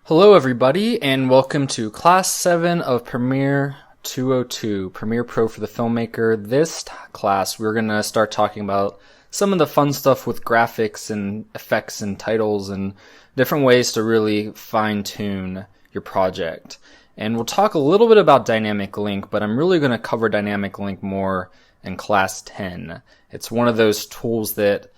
Hello everybody, and welcome to Class 7 of Premiere 202, Premiere Pro for the filmmaker. This class we're going to start talking about some of the fun stuff with graphics and effects and titles and different ways to really fine-tune your project. And we'll talk a little bit about Dynamic Link, but I'm really going to cover Dynamic Link more in Class 10. It's one of those tools that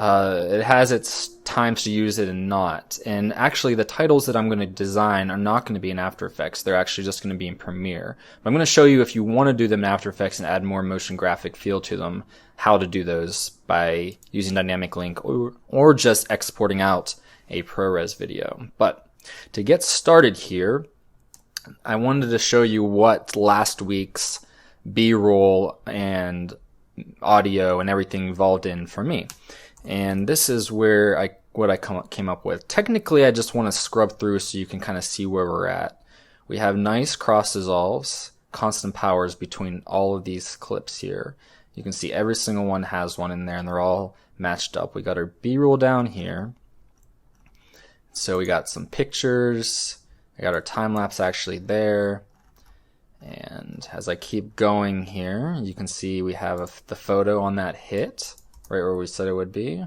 it has its times to use it and not. And actually the titles that I'm going to design are not going to be in After Effects. They're actually just going to be in Premiere. But I'm going to show you if you want to do them in After Effects and add more motion graphic feel to them, how to do those by using Dynamic Link or just exporting out a ProRes video. But to get started here, I wanted to show you what last week's B-roll and audio and everything involved in for me. And this is where what I came up with. Technically, I just want to scrub through so you can kind of see where we're at. We have nice cross dissolves, constant powers between all of these clips here. You can see every single one has one in there, and they're all matched up. We got our B-roll down here. So we got some pictures. I got our time lapse actually there. And as I keep going here, you can see we have the photo on that hit, right where we said it would be.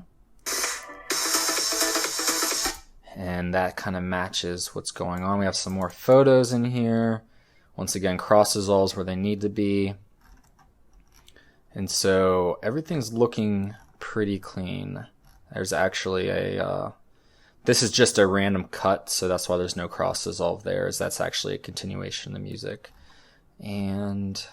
And that kind of matches what's going on. We have some more photos in here. Once again, cross dissolves where they need to be. And so everything's looking pretty clean. There's actually this is just a random cut, so that's why there's no cross dissolve there, is that's actually a continuation of the music. And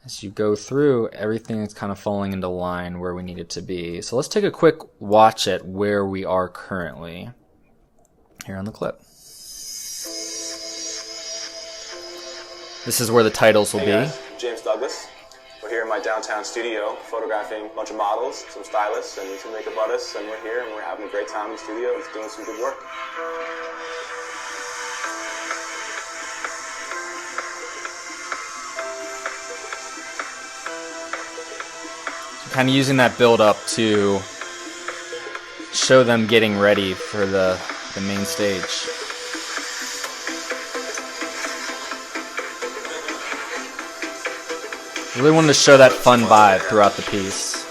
as you go through, everything is kind of falling into line where we need it to be. So let's take a quick watch at where we are currently here on the clip. This is where the titles will be. Guys, James Douglas. We're here in my downtown studio photographing a bunch of models, some stylists, and some makeup artists, and we're here and we're having a great time in the studio and doing some good work. Kind of using that build up to show them getting ready for the main stage. Really wanted to show that fun vibe throughout the piece.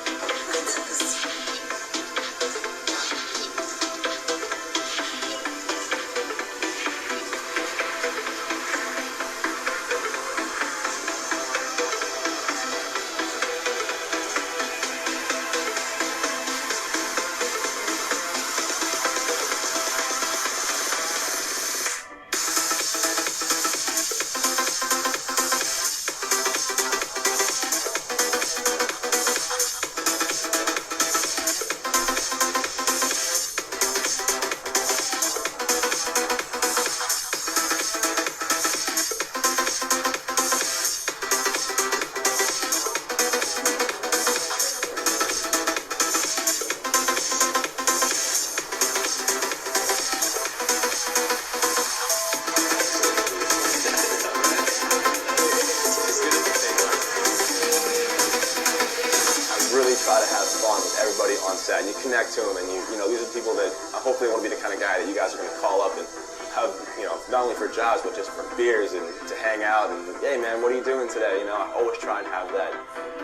Try to have fun with everybody on set, and you connect to them, and you know, these are people that hopefully want to be the kind of guy that you guys are going to call up and have, you know, not only for jobs but just for beers and to hang out and, hey man, what are you doing today? You know, I always try and have that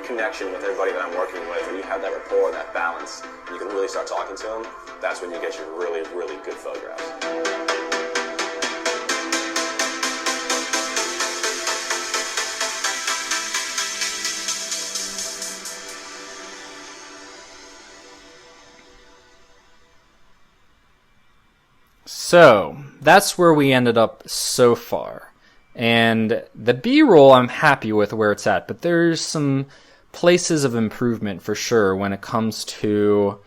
connection with everybody that I'm working with. When you have that rapport, that balance, and you can really start talking to them, that's when you get your really, really good photographs. So that's where we ended up so far. And the B-roll I'm happy with where it's at, but there's some places of improvement for sure when it comes to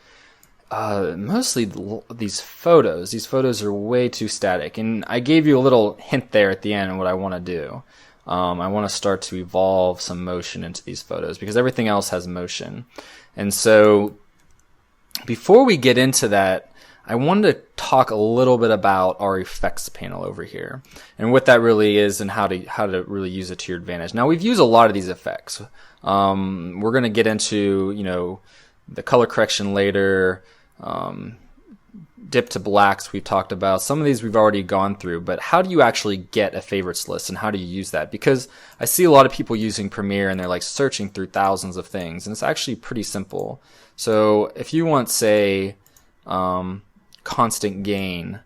mostly these photos. These photos are way too static. And I gave you a little hint there at the end of what I want to do. I want to start to evolve some motion into these photos because everything else has motion. And so before we get into that, I wanted to talk a little bit about our effects panel over here and what that really is and how to really use it to your advantage. Now, we've used a lot of these effects. We're going to get into, you know, the color correction later, dip to blacks we've talked about. Some of these we've already gone through, but how do you actually get a favorites list and how do you use that? Because I see a lot of people using Premiere and they're like searching through thousands of things, and it's actually pretty simple. So if you want, say, constant gain,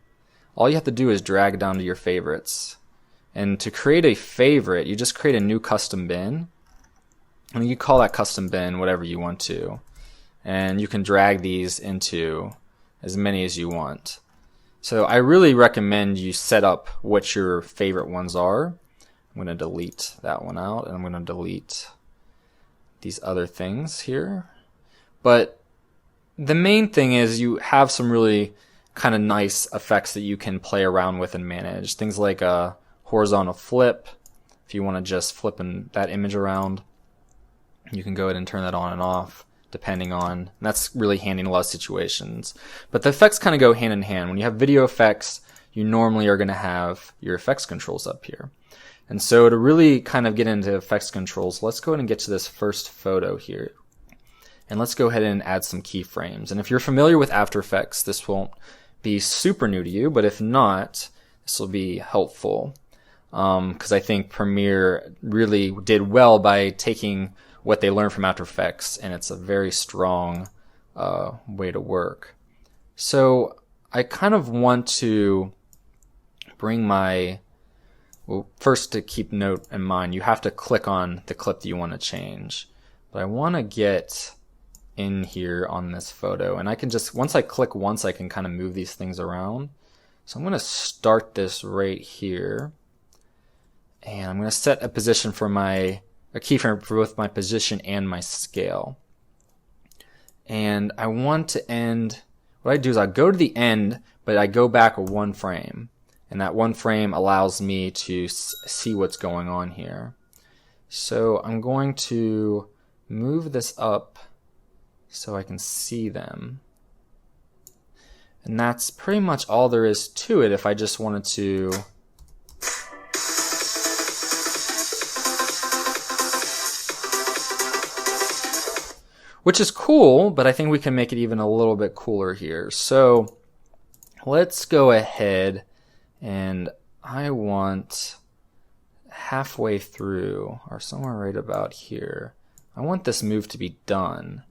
all you have to do is drag down to your favorites. And to create a favorite, you just create a new custom bin, and you call that custom bin whatever you want to. And you can drag these into as many as you want. So I really recommend you set up what your favorite ones are. I'm going to delete that one out, and I'm going to delete these other things here. But the main thing is you have some really kind of nice effects that you can play around with and manage. Things like a horizontal flip. If you want to just flip that image around, you can go ahead and turn that on and off, depending on, and that's really handy in a lot of situations. But the effects kind of go hand in hand. When you have video effects, you normally are going to have your effects controls up here. And so to really kind of get into effects controls, let's go ahead and get to this first photo here. And let's go ahead and add some keyframes. And if you're familiar with After Effects, this won't be super new to you, but if not, this will be helpful. Because I think Premiere really did well by taking what they learned from After Effects, and it's a very strong way to work. So I kind of want to bring my, well, first to keep note in mind, you have to click on the clip that you want to change. But I want to get in here on this photo, and I can just, once I click once, I can kind of move these things around. So I'm going to start this right here, and I'm going to set a position for a keyframe for both my position and my scale. And I want to end, what I do is I go to the end, but I go back one frame, and that one frame allows me to see what's going on here. So I'm going to move this up so I can see them. And that's pretty much all there is to it if I just wanted to which is cool, but I think we can make it even a little bit cooler here. So let's go ahead, and I want halfway through, or somewhere right about here, I want this move to be done.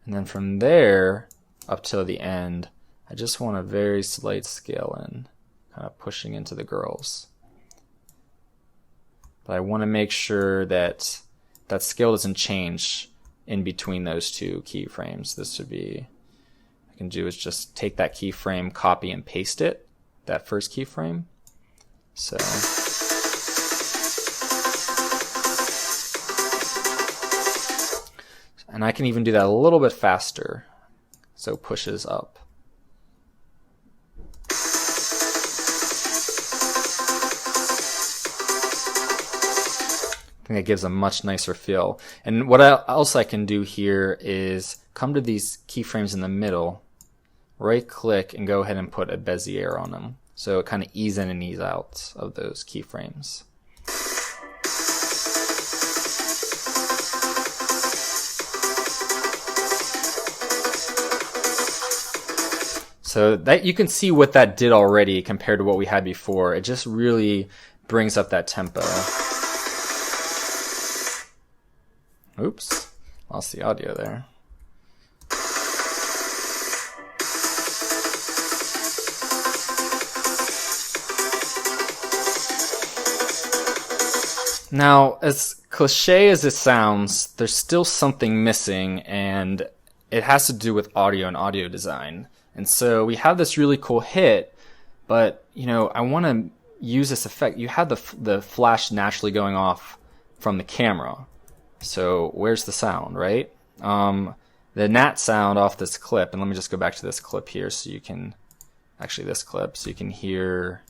And then from there up till the end, I just want a very slight scale in, kind of pushing into the girls. But I want to make sure that that scale doesn't change in between those two keyframes. This would be, I can do is just take that keyframe, copy and paste it, that first keyframe. So and I can even do that a little bit faster, so pushes up. I think it gives a much nicer feel. And what else I can do here is come to these keyframes in the middle, right click, and go ahead and put a Bezier on them. So it kind of ease in and ease out of those keyframes. So that you can see what that did already compared to what we had before. It just really brings up that tempo. Oops, lost the audio there. Now, as cliche as it sounds, there's still something missing, and it has to do with audio and audio design. And so we have this really cool hit, but you know, I want to use this effect. You have the flash naturally going off from the camera. So where's the sound, right? The nat sound off this clip, and let me just go back to this clip here so you can, actually this clip, so you can hear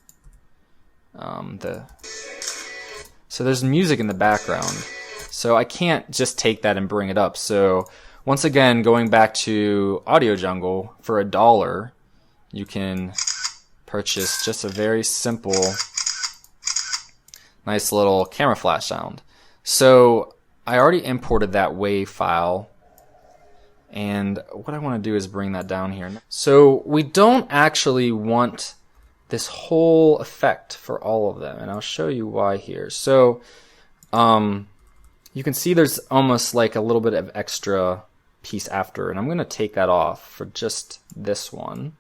so there's music in the background. So I can't just take that and bring it up. So once again, going back to Audio Jungle, for $1, you can purchase just a very simple, nice little camera flash sound. So I already imported that WAV file, And what I want to do is bring that down here. So we don't actually want this whole effect for all of them, and I'll show you why here. So you can see there's almost like a little bit of extra piece after, and I'm going to take that off for just this one.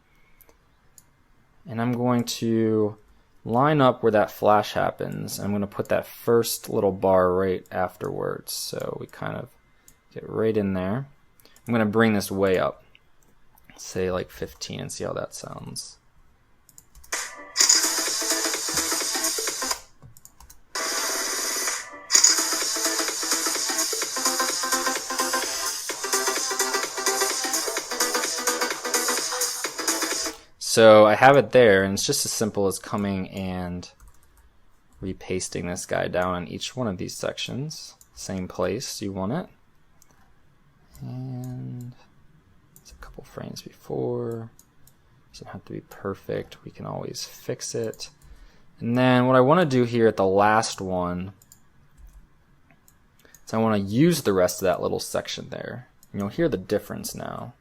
And I'm going to line up where that flash happens. I'm going to put that first little bar right afterwards. So we kind of get right in there. I'm going to bring this way up, say like 15, and see how that sounds. So I have it there, and it's just as simple as coming and repasting this guy down on each one of these sections. Same place you want it. And it's a couple frames before. Doesn't have to be perfect. We can always fix it. And then what I want to do here at the last one is I want to use the rest of that little section there. And you'll hear the difference now.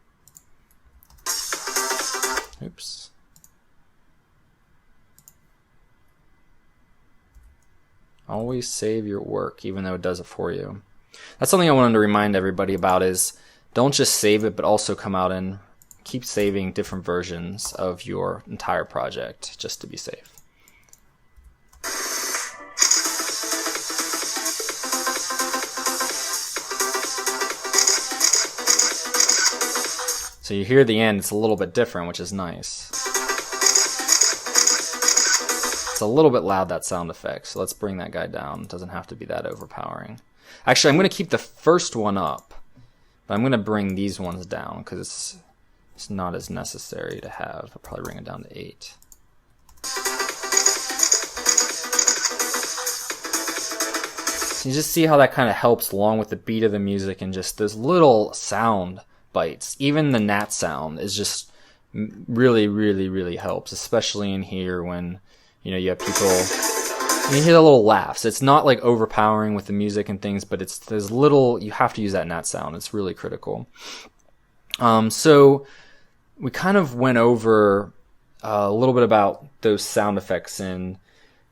Oops. Always save your work, even though it does it for you. That's something I wanted to remind everybody about, is don't just save it, but also come out and keep saving different versions of your entire project just to be safe. So you hear the end, it's a little bit different, which is nice. It's a little bit loud, that sound effect, so let's bring that guy down. It doesn't have to be that overpowering. Actually, I'm going to keep the first one up, but I'm going to bring these ones down because it's not as necessary to have. I'll probably bring it down to 8. So you just see how that kind of helps along with the beat of the music and just those little sound bites. Even the gnat sound is just really, really, really helps, especially in here when you have people. You hear the little laughs. It's not like overpowering with the music and things, but it's there's little. You have to use that gnat sound. It's really critical. So we kind of went over a little bit about those sound effects and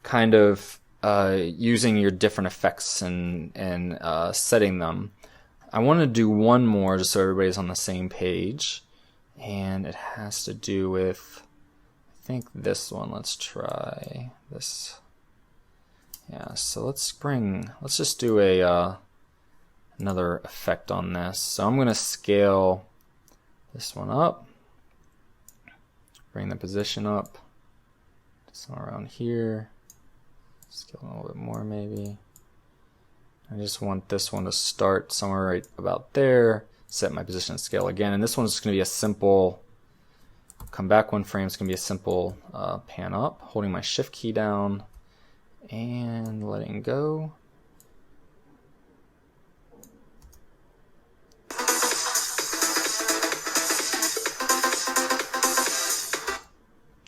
kind of using your different effects and setting them. I want to do one more just so everybody's on the same page, and it has to do with, I think, this one. Let's try this. Yeah, so let's just do a another effect on this. So I'm going to scale this one up, bring the position up to somewhere around here, scale a little bit more maybe. I just want this one to start somewhere right about there, set my position and scale again, and this one's just going to be a simple, come back one frame, it's going to be a simple pan up, holding my shift key down and letting go.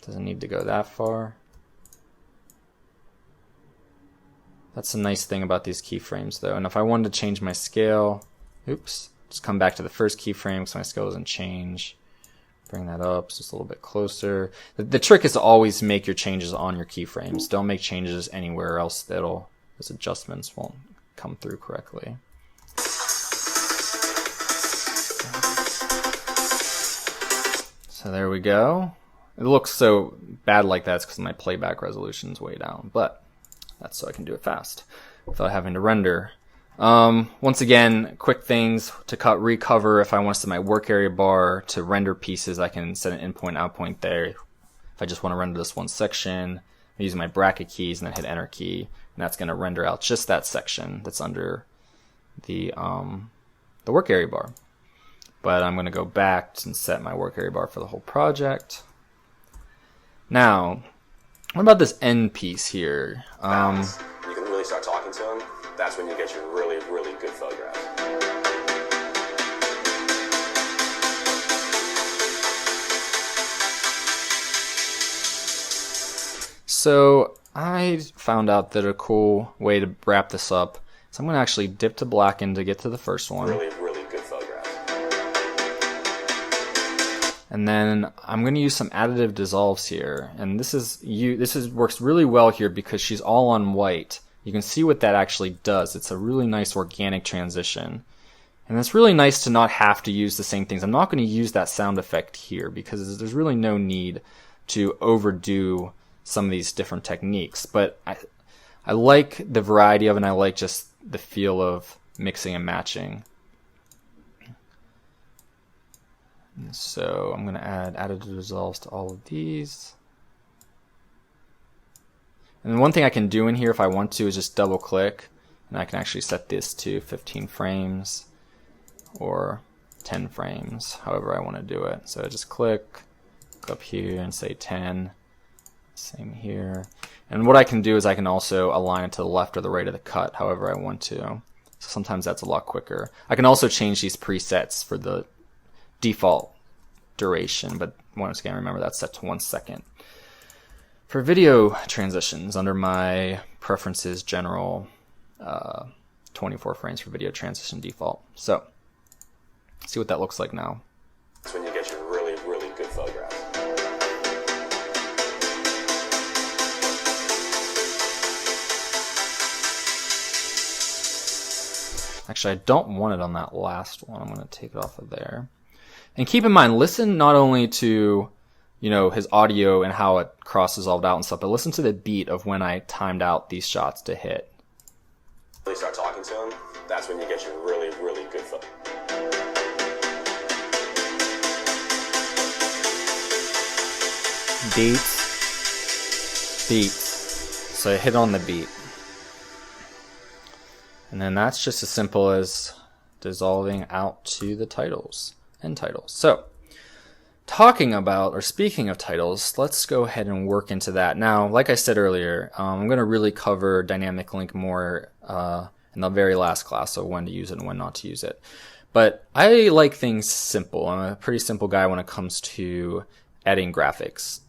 Doesn't need to go that far. That's the nice thing about these keyframes though. And if I wanted to change my scale, oops, just come back to the first keyframe so my scale doesn't change. Bring that up so it's a little bit closer. The trick is to always make your changes on your keyframes. Don't make changes anywhere else those adjustments won't come through correctly. So there we go. It looks so bad like that because my playback resolution is way down, but that's so I can do it fast without having to render. Once again, quick things to recover. If I want to set my work area bar to render pieces, I can set an in point, out point there. If I just want to render this one section, I use my bracket keys and then hit enter key, and that's going to render out just that section that's under the work area bar. But I'm going to go back and set my work area bar for the whole project. Now, what about this end piece here? You can really start talking to them. That's when you get your really, really good photographs. So I found out that a cool way to wrap this up is I'm going to actually dip to blacken to get to the first one. Really, really good photographs. And then I'm going to use some additive dissolves here. And this works really well here because she's all on white. You can see what that actually does. It's a really nice organic transition. And it's really nice to not have to use the same things. I'm not going to use that sound effect here because there's really no need to overdo some of these different techniques. But I like the variety of it, and I like just the feel of mixing and matching. And so I'm going to add additive dissolves to all of these. And one thing I can do in here if I want to is just double click, and I can actually set this to 15 frames or 10 frames, however I want to do it. So I just click up here and say 10. Same here. And what I can do is I can also align it to the left or the right of the cut, however I want to. So sometimes that's a lot quicker. I can also change these presets for the default duration, but once again, remember that's set to 1 second. For video transitions, under my preferences general, 24 frames for video transition default. So, see what that looks like now. That's when you get your really, really good photographs. Actually, I don't want it on that last one. I'm going to take it off of there. And keep in mind, listen not only to, you know, his audio and how it cross-dissolved out and stuff, but listen to the beat of when I timed out these shots to hit. Really start talking to him, that's when you get your really, really good photo. Beats. So I hit on the beat. And then that's just as simple as dissolving out to the titles and titles. So, talking about, or speaking of titles, let's go ahead and work into that. Now, like I said earlier, I'm going to really cover dynamic link more in the very last class, so when to use it and when not to use it. But I like things simple. I'm a pretty simple guy when it comes to editing graphics.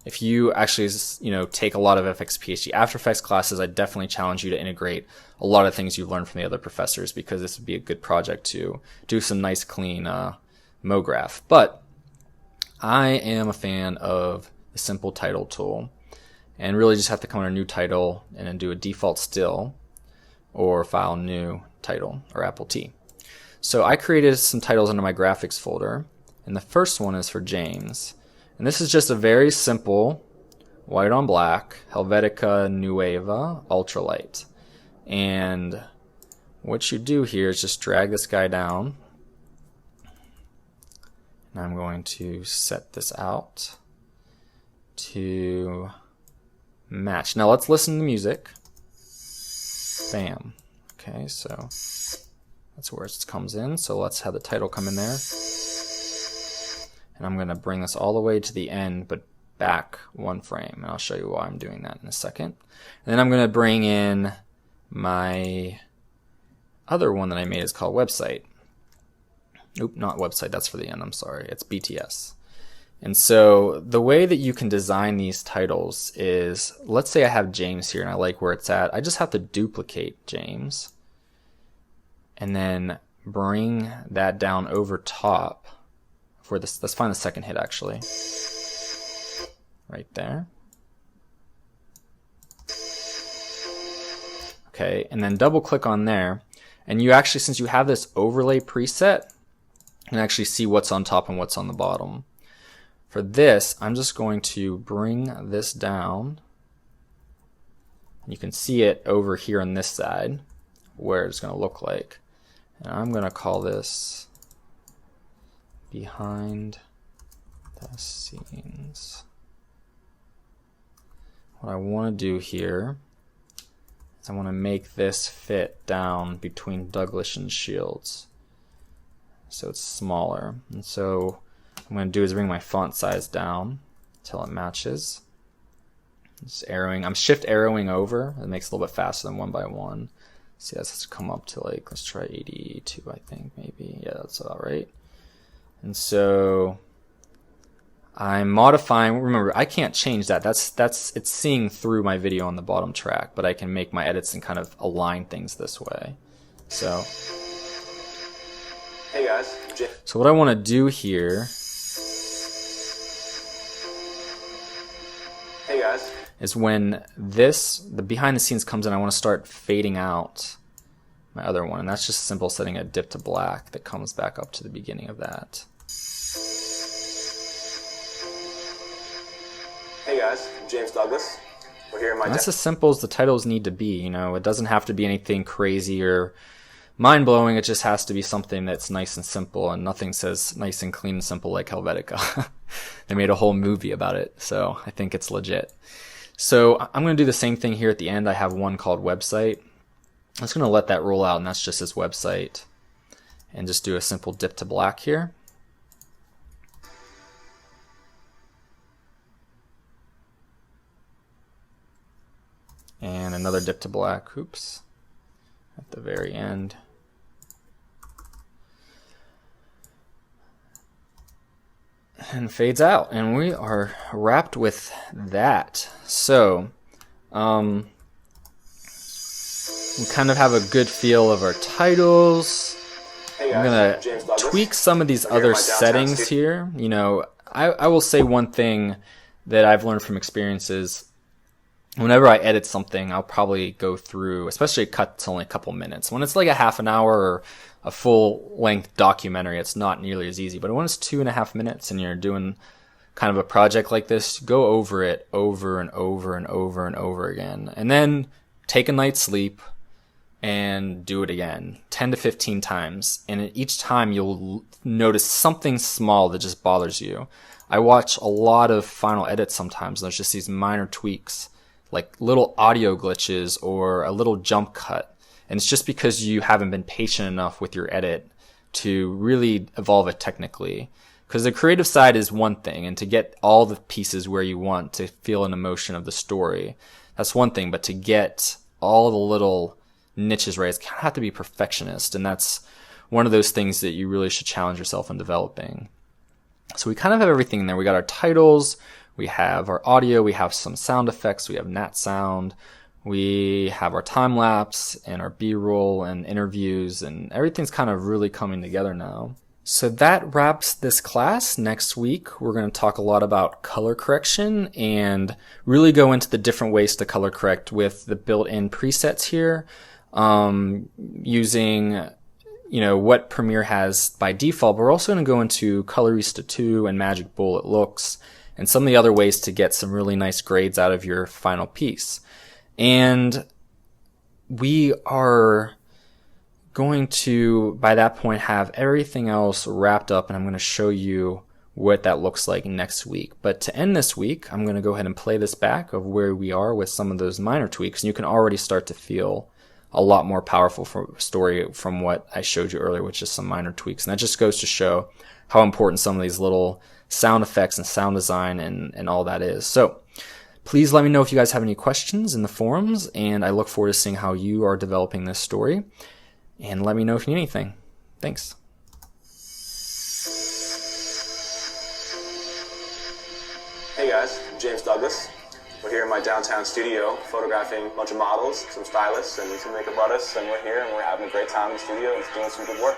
If you actually, you know, take a lot of FX/PhD After Effects classes, I definitely challenge you to integrate a lot of things you've learned from the other professors, because this would be a good project to do some nice clean MoGraph. But I am a fan of the simple title tool, and really just have to come on a new title and then do a default still or file new title or Apple T. So I created some titles under my graphics folder, and the first one is for James. And this is just a very simple white on black Helvetica Nueva ultralight. And what you do here is just drag this guy down. And I'm going to set this out to match. Now let's listen to the music. Bam. Okay, so that's where it comes in. So let's have the title come in there. And I'm going to bring this all the way to the end, but back 1 frame. And I'll show you why I'm doing that in a second. And then I'm going to bring in my other one that I made. Is called website. Oop, not website. That's for the end. I'm sorry. It's BTS. And so the way that you can design these titles is, let's say I have James here and I like where it's at. I just have to duplicate James and then bring that down over top. For this, let's find the second hit actually. Right there. Okay, and then double click on there. And you actually, since you have this overlay preset, you can actually see what's on top and what's on the bottom. For this, I'm just going to bring this down. You can see it over here on this side, where it's going to look like. And I'm going to call this behind the scenes. What I want to do here is I want to make this fit down between Douglas and Shields, so it's smaller. And so what I'm going to do is bring my font size down until it matches. Just arrowing. I'm shift arrowing over. It makes it a little bit faster than 1 by 1. See, that has to come up to, like, let's try 82, I think, maybe. Yeah, that's about right. And so I'm modifying. Remember, I can't change that. It's seeing through my video on the bottom track, but I can make my edits and kind of align things this way. So, hey guys. So what I want to do here guys. Is when the behind the scenes comes in, I want to start fading out my other one. And that's just simple setting a dip to black that comes back up to the beginning of that. Hey guys, I'm James Douglas. We're here in my That's as simple as the titles need to be. You know, it doesn't have to be anything crazy or mind-blowing. It just has to be something that's nice and simple, and nothing says nice and clean and simple like Helvetica. They made a whole movie about it, so I think it's legit. So I'm going to do the same thing here at the end. I have one called website. I'm just going to let that roll out, and that's just his website. And just do a simple dip to black here. And another dip to black, oops, at the very end. And fades out, and we are wrapped with that. So, we kind of have a good feel of our titles. Hey I'm guys, gonna tweak some of these other settings here. You know, I will say one thing that I've learned from experience is whenever I edit something, I'll probably go through, especially a cut that's only a couple minutes. When it's like a half an hour or a full-length documentary, it's not nearly as easy. But when it's 2.5 minutes and you're doing kind of a project like this, go over it over and over and over and over again. And then take a night's sleep and do it again 10 to 15 times. And each time you'll notice something small that just bothers you. I watch a lot of final edits sometimes, and there's just these minor tweaks, like little audio glitches or a little jump cut. And it's just because you haven't been patient enough with your edit to really evolve it technically. Because the creative side is one thing, and to get all the pieces where you want to feel an emotion of the story, that's one thing. But to get all the little niches right, it's kind of have to be perfectionist. And that's one of those things that you really should challenge yourself in developing. So we kind of have everything in there. We got our titles, we have our audio, we have some sound effects, we have nat sound, we have our time lapse and our B-roll and interviews, and everything's kind of really coming together now. So that wraps this class. Next week, we're going to talk a lot about color correction and really go into the different ways to color correct with the built-in presets here, using what Premiere has by default. But we're also going to go into Colorista 2 and Magic Bullet looks and some of the other ways to get some really nice grades out of your final piece. And we are going to, by that point, have everything else wrapped up, and I'm going to show you what that looks like next week. But to end this week, I'm going to go ahead and play this back of where we are with some of those minor tweaks, and you can already start to feel a lot more powerful for story from what I showed you earlier, which is some minor tweaks. And that just goes to show how important some of these little sound effects and sound design and all that is. So please let me know if you guys have any questions in the forums, and I look forward to seeing how you are developing this story. And let me know if you need anything. Thanks. Hey guys, I'm James Douglas. We're here in my downtown studio photographing a bunch of models, some stylists, and some makeup artists, and we're here and we're having a great time in the studio and doing some good work.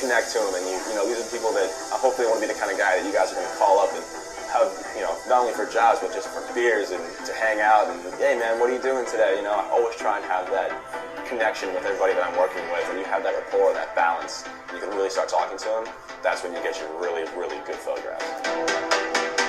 connect to them, and you know, these are people that I hopefully want to be the kind of guy that you guys are going to call up and have, you know, not only for jobs but just for beers and to hang out and, hey man, what are you doing today? You know, I always try and have that connection with everybody that I'm working with, and you have that rapport, that balance. You can really start talking to them. That's when you get your really, really good photographs.